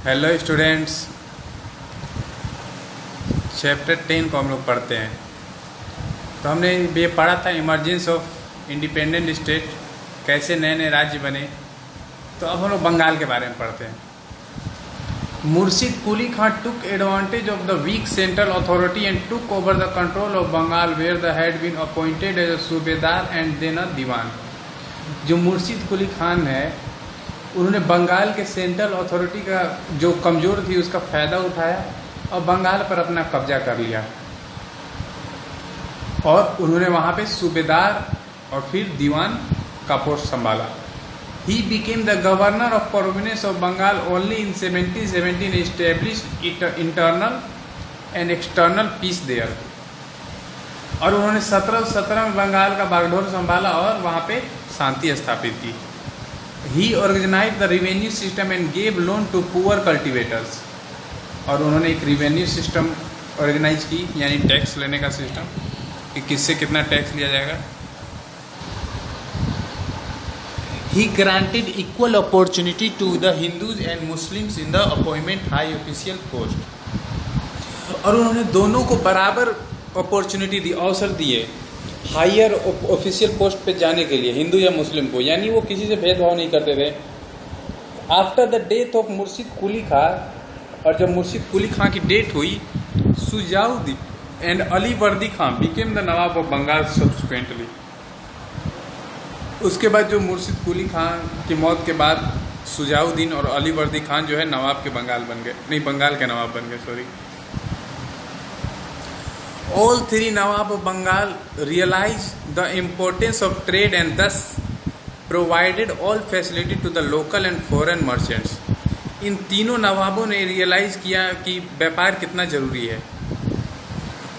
Hello students, chapter 10 को हम लोग पढ़ते हैं। तो हमने ये पढ़ा था इमर्जेंस ऑफ इंडिपेंडेंट स्टेट, कैसे नए नए राज्य बने। तो अब हम लोग बंगाल के बारे में पढ़ते हैं। Murshid Quli Khan took advantage of the weak central authority and took over the control of Bengal where the had been appointed as a subedar and then अ दीवान। जो मुर्शिद कुली खान है, उन्होंने बंगाल के सेंट्रल अथॉरिटी का जो कमज़ोर थी उसका फ़ायदा उठाया और बंगाल पर अपना कब्जा कर लिया। और उन्होंने वहाँ पे सूबेदार और फिर दीवान का पोस्ट संभाला। He became the governor of province of Bengal only in 1717, established internal and external peace there। और उन्होंने 1717 में बंगाल का बागडोर संभाला और वहाँ पे शांति स्थापित की। He organized the revenue system and gave loan to poor cultivators। और उन्होंने एक revenue system ऑर्गेनाइज की, यानी टैक्स लेने का सिस्टम कि किससे कितना टैक्स लिया जाएगा। He granted equal opportunity to the Hindus and Muslims in the appointment high official post। और उन्होंने दोनों को बराबर अपॉर्चुनिटी दी, अवसर दिए हायर ऑफिशियल पोस्ट पे जाने के लिए, हिंदू या मुस्लिम को, यानी वो किसी से भेदभाव नहीं करते थे। आफ्टर द डेथ ऑफ मुर्शिद कुली खां, और जब मुर्शिद कुली खां की डेथ हुई, सुजाउद्दीन एंड अली वर्दी Khan became the nawab of Bengal subsequently. उसके बाद जो मुर्शिद कुली खान की मौत के बाद सुजाउद्दीन और अली वर्दी खान जो है नवाब के बंगाल बन गए, नहीं बंगाल के नवाब बन गए, sorry. All three Nawab of Bengal realized the importance of trade and thus provided all facility to the local and foreign merchants। इन तीनों नवाबों ने रियलाइज़ किया कि व्यापार कितना ज़रूरी है,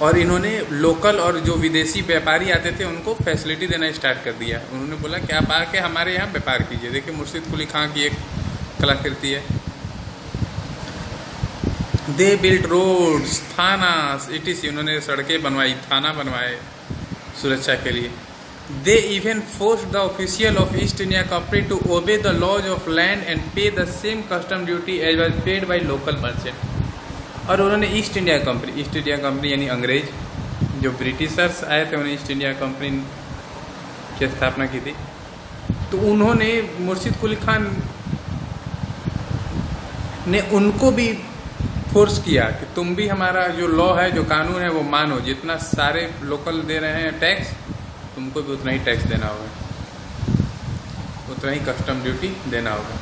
और इन्होंने लोकल और जो विदेशी व्यापारी आते थे उनको फैसिलिटी देना स्टार्ट कर दिया। उन्होंने बोला कि आप आके हमारे यहाँ व्यापार कीजिए। देखिए मुर्शिद कुली खां की एक कलाकृति है। They built roads, thanas, etc, उन्होंने सड़कें बनवाई, थाना बनवाए सुरक्षा के लिए। They even forced the official of East India Company to obey the laws of land and pay the same custom duty as was paid by local merchant. और उन्होंने ईस्ट इंडिया कंपनी यानी अंग्रेज, जो ब्रिटिशर्स आए थे उन्हें east India company की स्थापना की थी। तो उन्होंने मुर्शिद कुली खान ने उनको भी फोर्स किया कि तुम भी हमारा जो लॉ है, जो कानून है, वो मानो। जितना सारे लोकल दे रहे हैं टैक्स, तुमको भी उतना ही टैक्स देना होगा, उतना ही कस्टम ड्यूटी देना होगा।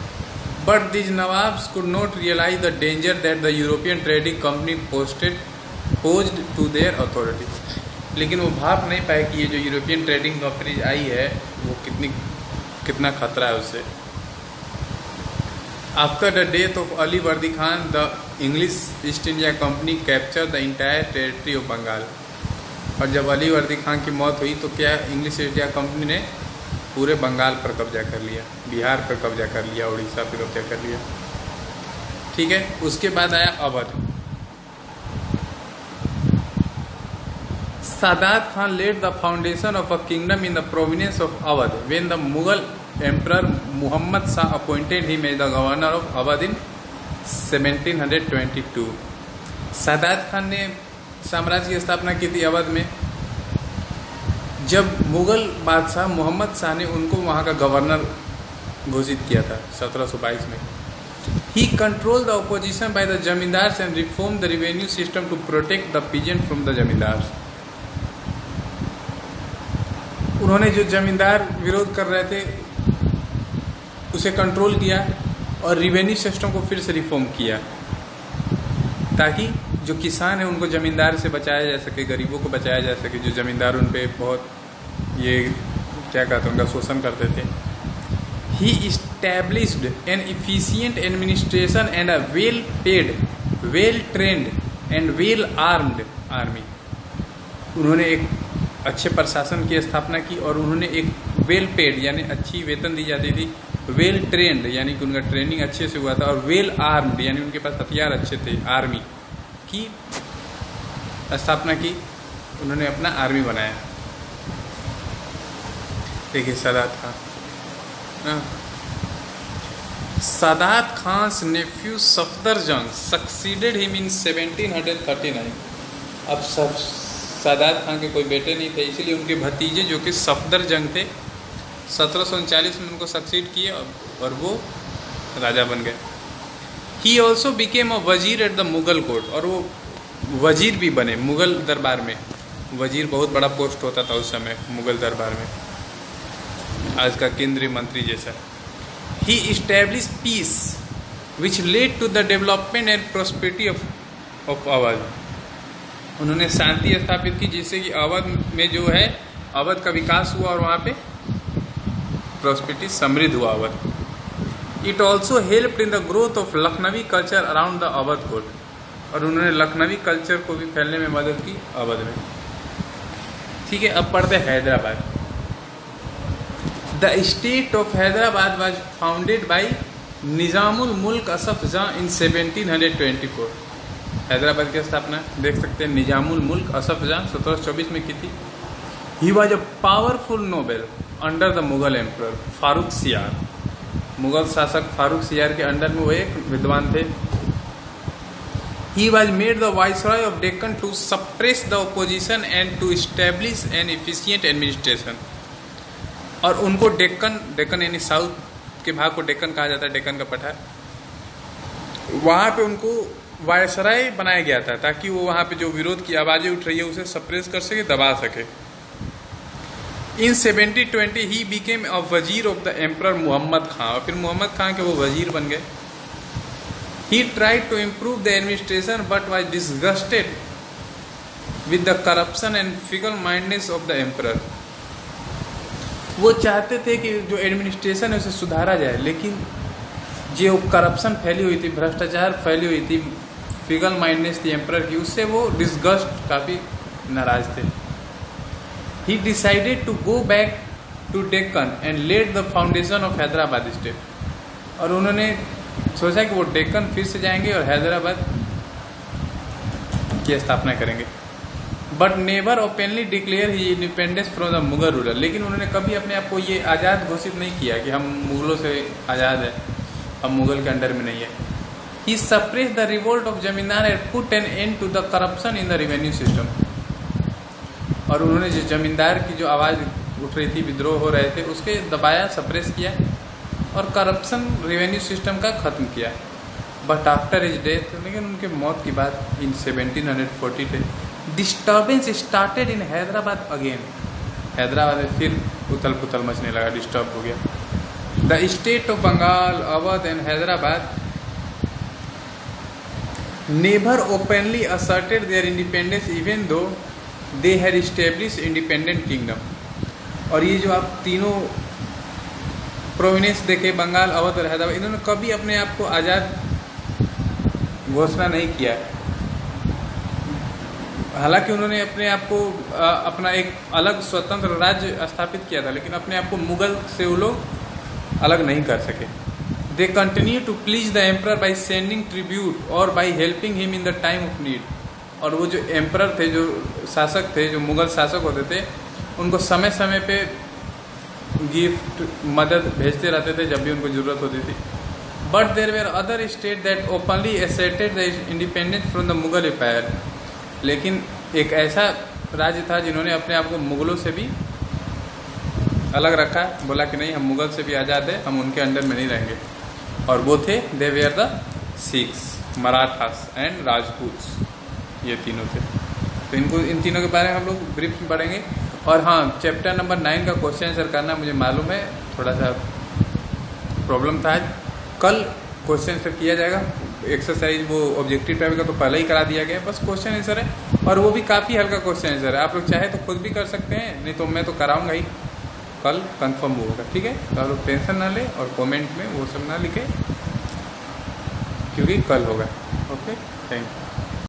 But this nawabs could not realise the danger that the European trading company posed to their authority. लेकिन वो भाप नहीं पाए कि ये जो यूरोपियन ट्रेडिंग कंपनी आई है वो कितना खतरा है उससे। After the death of Ali वर्दी Khan, the English East India Company capture the entire territory of Bengal. और जब अली वर्दी खान की मौत हुई तो क्या इंग्लिश ईस्ट इंडिया कंपनी ने पूरे बंगाल पर कब्जा कर लिया, बिहार पर कब्जा कर लिया, उड़ीसा पर कब्जा कर लिया। ठीक है, उसके बाद आया Awadh. Saadat Khan led the foundation of a kingdom in the province of Awadh when the Mughal emperor Muhammad Shah appointed him as the governor of Awadh in 1722। Saadat Khan ने साम्राज्य की स्थापना की थी अवध में, जब मुगल बादशाह मोहम्मद शाह ने उनको वहाँ का गवर्नर घोषित किया था 1722 में। He control the opposition by the zamindars and reform the revenue system to protect the peasant from the zamindars. उन्होंने जो जमींदार विरोध कर रहे थे उसे कंट्रोल किया और रिवेन्यू सिस्टम को फिर से रिफॉर्म किया, ताकि जो किसान है उनको ज़मींदार से बचाया जा सके, गरीबों को बचाया जा सके, जो ज़मींदार उन पे बहुत ये क्या कहते हैं, उनका शोषण करते थे। He established an efficient administration and a well paid, well trained and well armed army. उन्होंने एक अच्छे प्रशासन की स्थापना की और उन्होंने एक वेल पेड यानी अच्छी वेतन दी जाती थी, वेल ट्रेंड यानी कि उनका ट्रेनिंग अच्छे से हुआ था, और वेल आर्म्ड यानी उनके पास हथियार अच्छे थे, आर्मी की स्थापना की। उन्होंने अपना आर्मी बनाया। देखिए Saadat Khan, Saadat Khan's nephew Safdarjung succeeded him in 1739। अब सादात खान के कोई बेटे नहीं थे, इसलिए उनके भतीजे जो कि सफदरजंग थे 1739 में उनको सक्सीड किए और वो राजा बन गए। ही ऑल्सो बिकेम अ वजीर एट द मुगल कोर्ट, और वो वजीर भी बने मुगल दरबार में। वजीर बहुत बड़ा पोस्ट होता था उस समय मुगल दरबार में, आज का केंद्रीय मंत्री जैसा। He establish peace which led to the development and prosperity of Awadh. उन्होंने शांति स्थापित की जिससे कि अवध में जो है अवध का विकास हुआ और वहाँ पे प्रोस्पेरिटी समृद्ध हुआ Awadh. It also helped in the growth of Lucknowi culture around the Awadh court, और उन्होंने लखनवी कल्चर को भी फैलने में मदद की अवध में। ठीक है, अब पढ़ते Hyderabad. The state of Hyderabad was founded by Nizamul मुल्क असफ जहाँ इन 1724। हैदराबाद की स्थापना देख सकते हैं निजामुल मुल्क असफ जहाँ 1724 में की थी। He was a powerful Nobel under the Mughal emperor Farooq सियार। मुगल शासक फारूक सियार के अंडर में वो एक विद्वान थे। He was made the viceroy of Deccan to suppress the opposition and to establish an efficient administration. और उनको डेक्कन यानी साउथ के भाग को डेक्कन कहा जाता है, डेक्कन का पठार, वहाँ पे उनको वायसराय बनाया गया था ताकि वो वहाँ पे जो विरोध की आवाज़ें उठ रही है उसे सप्रेस कर सके, दबा सके। इन 1720 ही became a wazir of the emperor Mohammad Khan, और फिर मोहम्मद खां के वो वजीर बन गए। He tried to improve the administration but was disgusted with the corruption and fickle mindedness of the emperor. वो चाहते थे कि जो एडमिनिस्ट्रेशन है उसे सुधारा जाए, लेकिन जो करप्शन फैली हुई थी, भ्रष्टाचार फैली हुई थी, फिगल माइंडनेस थी एम्परर की, उससे वो डिसगस्ट काफ़ी नाराज थे। He decided to go back to Deccan and laid the foundation of Hyderabad state, और उन्होंने सोचा कि वो डेक्कन फिर से जाएंगे और हैदराबाद की स्थापना करेंगे। But never openly declare he independence from the Mughal ruler. लेकिन उन्होंने कभी अपने आप को ये आज़ाद घोषित नहीं किया कि हम मुगलों से आज़ाद है, हम मुगल के अंडर में नहीं है। He suppress the revolt of zamindar and put an end to the corruption in the revenue system. और उन्होंने जो जमींदार की जो आवाज़ उठ रही थी, विद्रोह हो रहे थे, उसके दबाया, सप्रेस किया और करप्शन रेवेन्यू सिस्टम का ख़त्म किया। बट आफ्टर हिज डेथ, लेकिन उनके मौत की बात in 1740 disturbance started in Hyderabad again. Hyderabad में फिर उथल पुथल मचने लगा, डिस्टर्ब हो गया। The state of Bengal, Awadh and Hyderabad never openly asserted their independence even though they had establish independent kingdom. और ये जो आप तीनों प्रोविनेंस देखे, बंगाल, अवध और हैदराबाद, इन्होंने कभी अपने आप को आज़ाद घोषणा नहीं किया। हालांकि उन्होंने अपने आप को अपना एक अलग स्वतंत्र राज्य स्थापित किया था, लेकिन अपने आप को मुगल से वो लोग अलग नहीं कर सके। They continue to please the emperor by sending tribute और by helping him in the time of need. और वो जो एम्परर थे, जो शासक थे, जो मुगल शासक होते थे, उनको समय समय पे गिफ्ट, मदद भेजते रहते थे जब भी उनको ज़रूरत होती थी। But there were other state that openly asserted the independence from the Mughal empire. लेकिन एक ऐसा राज्य था जिन्होंने अपने आप को मुगलों से भी अलग रखा, बोला कि नहीं, हम मुगल से भी आज़ाद है, हम उनके अंडर में नहीं रहेंगे। और वो थे they were the Sikhs, Marathas and Rajputs, ये तीनों थे। तो इन तीनों के बारे में हम लोग ब्रीफ में पढ़ेंगे। और हाँ, चैप्टर नंबर 9 का क्वेश्चन आंसर करना मुझे मालूम है, थोड़ा सा प्रॉब्लम था आज। कल क्वेश्चन आंसर किया जाएगा। एक्सरसाइज वो ऑब्जेक्टिव टाइप का तो पहले ही करा दिया गया है, बस क्वेश्चन आंसर है, और वो भी काफ़ी हल्का क्वेश्चन आंसर है। आप लोग चाहे तो खुद भी कर सकते हैं, नहीं तो मैं तो कराऊंगा ही, कल कंफर्म होगा। ठीक है, तो आप लोग टेंशन ना लें और कमेंट में वो सब ना लिखें, क्योंकि कल होगा। Okay, thank you.